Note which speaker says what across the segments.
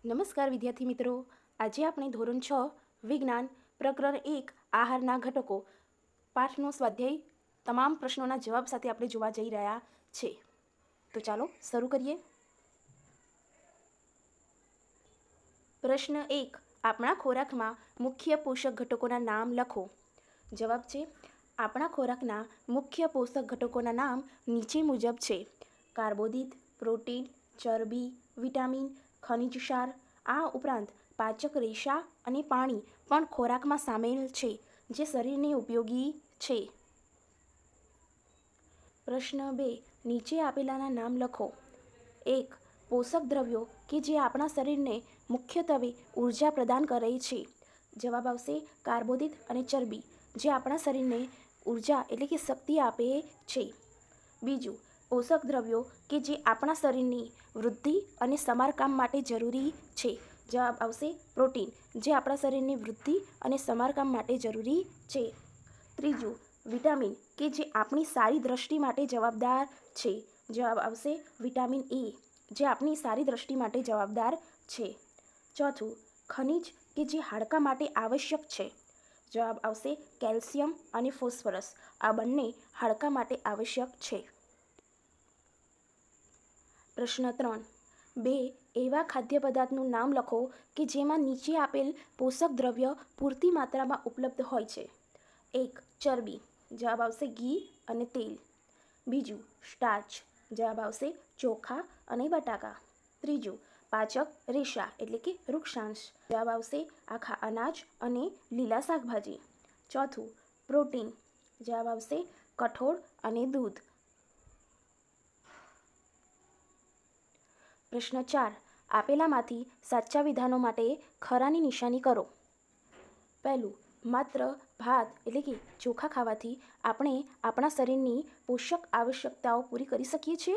Speaker 1: નમસ્કાર વિદ્યાર્થી મિત્રો, આજે આપણે ધોરણ 6 વિજ્ઞાન પ્રકરણ 1 આહારના ઘટકો પાઠનો સ્વાધ્યાય તમામ પ્રશ્નોના જવાબ સાથે આપણે જોવા જઈ રહ્યા છે. તો ચાલો શરૂ કરીએ. પ્રશ્ન 1. આપણા ખોરાકમાં મુખ્ય પોષક ઘટકોના નામ લખો. જવાબ છે: આપણા ખોરાકના મુખ્ય પોષક ઘટકોના નામ નીચે મુજબ છે: કાર્બોદિત, પ્રોટીન, ચરબી, વિટામિન, ખનિજ ક્ષાર. આ ઉપરાંત પાચક રેશા અને પાણી પણ ખોરાકમાં સામેલ છે, જે શરીરને ઉપયોગી છે. પ્રશ્ન 2. નીચે આપેલાના નામ લખો. 1. પોષક દ્રવ્યો કે જે આપણા શરીરને મુખ્યત્વે ઉર્જા પ્રદાન કરે છે. જવાબ આવશે: કાર્બોદિત અને ચરબી, જે આપણા શરીરને ઉર્જા એટલે કે શક્તિ આપે છે. બીજું, પોષક દ્રવ્યો કે જે આપણા શરીરની વૃદ્ધિ અને સમારકામ માટે જરૂરી છે. જવાબ આવશે: પ્રોટીન, જે આપણા શરીરની વૃદ્ધિ અને સમારકામ માટે જરૂરી છે. ત્રીજું, વિટામિન કે જે આપણી સારી દ્રષ્ટિ માટે જવાબદાર છે. જવાબ આવશે: વિટામિન એ, જે આપણી સારી દ્રષ્ટિ માટે જવાબદાર છે. ચોથું, ખનિજ કે જે હાડકાં માટે આવશ્યક છે. જવાબ આવશે: કેલ્શિયમ અને ફોસ્ફરસ. આ બંને હાડકાં માટે આવશ્યક છે. પ્રશ્ન 3. 2 એવા ખાદ્ય પદાર્થનું નામ લખો કે જેમાં નીચે આપેલ પોષક દ્રવ્ય પૂરતી માત્રામાં ઉપલબ્ધ હોય છે. 1. ચરબી. જવાબ આવશે: ઘી અને તેલ. બીજું, સ્ટાર્ચ. જવાબ આવશે: ચોખા અને બટાકા. ત્રીજું, પાચક રેશા એટલે કે વૃક્ષાંશ. જવાબ આવશે: આખા અનાજ અને લીલા શાકભાજી. ચોથું, પ્રોટીન. જવાબ આવશે: કઠોળ અને દૂધ. પ્રશ્ન 4. આપેલામાંથી સાચા વિધાનો માટે ખરાની નિશાની કરો. પહેલું, માત્ર ભાત એટલે કે ચોખા ખાવાથી આપણે આપણા શરીરની પોષક આવશ્યકતાઓ પૂરી કરી શકીએ છીએ?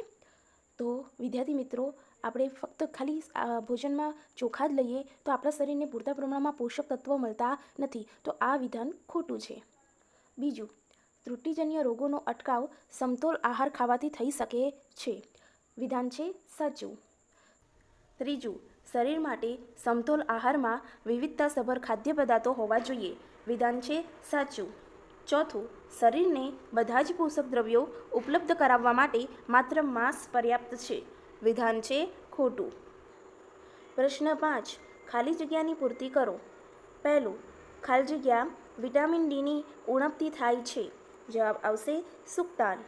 Speaker 1: તો વિદ્યાર્થી મિત્રો, આપણે ફક્ત ખાલી ભોજનમાં ચોખા જ લઈએ તો આપણા શરીરને પૂરતા પ્રમાણમાં પોષક તત્વો મળતા નથી. તો આ વિધાન ખોટું છે. બીજું, ત્રુટિજન્ય રોગોનો અટકાવ સમતોલ આહાર ખાવાથી થઈ શકે છે. વિધાન છે સાચું. ત્રીજું, શરીર માટે સમતોલ આહારમાં વિવિધતાસભર ખાદ્ય પદાર્થો હોવા જોઈએ. વિધાન છે સાચું. ચોથું, શરીરને બધા જ પોષક દ્રવ્યો ઉપલબ્ધ કરાવવા માટે માત્ર માંસ પર્યાપ્ત છે. વિધાન છે ખોટું. પ્રશ્ન 5. ખાલી જગ્યાની પૂર્તિ કરો. પહેલું, ખાલી જગ્યા વિટામિન ડીની ઉણપથી થાય છે. જવાબ આવશે: સુક્તાન.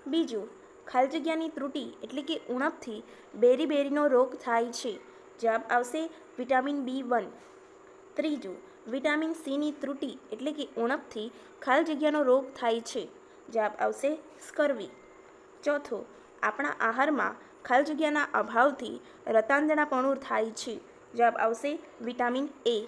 Speaker 1: બીજું, ખાલી જગ્યાની ત્રુટિ એટલે કે ઉણપથી બેરી-બેરીનો રોગ થાય છે. જવાબ આવશે: વિટામિન B1. ત્રીજું, વિટામિન સીની ત્રુટિ એટલે કે ઉણપથી ખાલી જગ્યાનો રોગ થાય છે. જવાબ આવશે: સ્કર્વી. ચોથું, આપણા આહારમાં ખાલી જગ્યાના અભાવથી રતાંધણાપણું થાય છે. જવાબ આવશે: વિટામિન એ.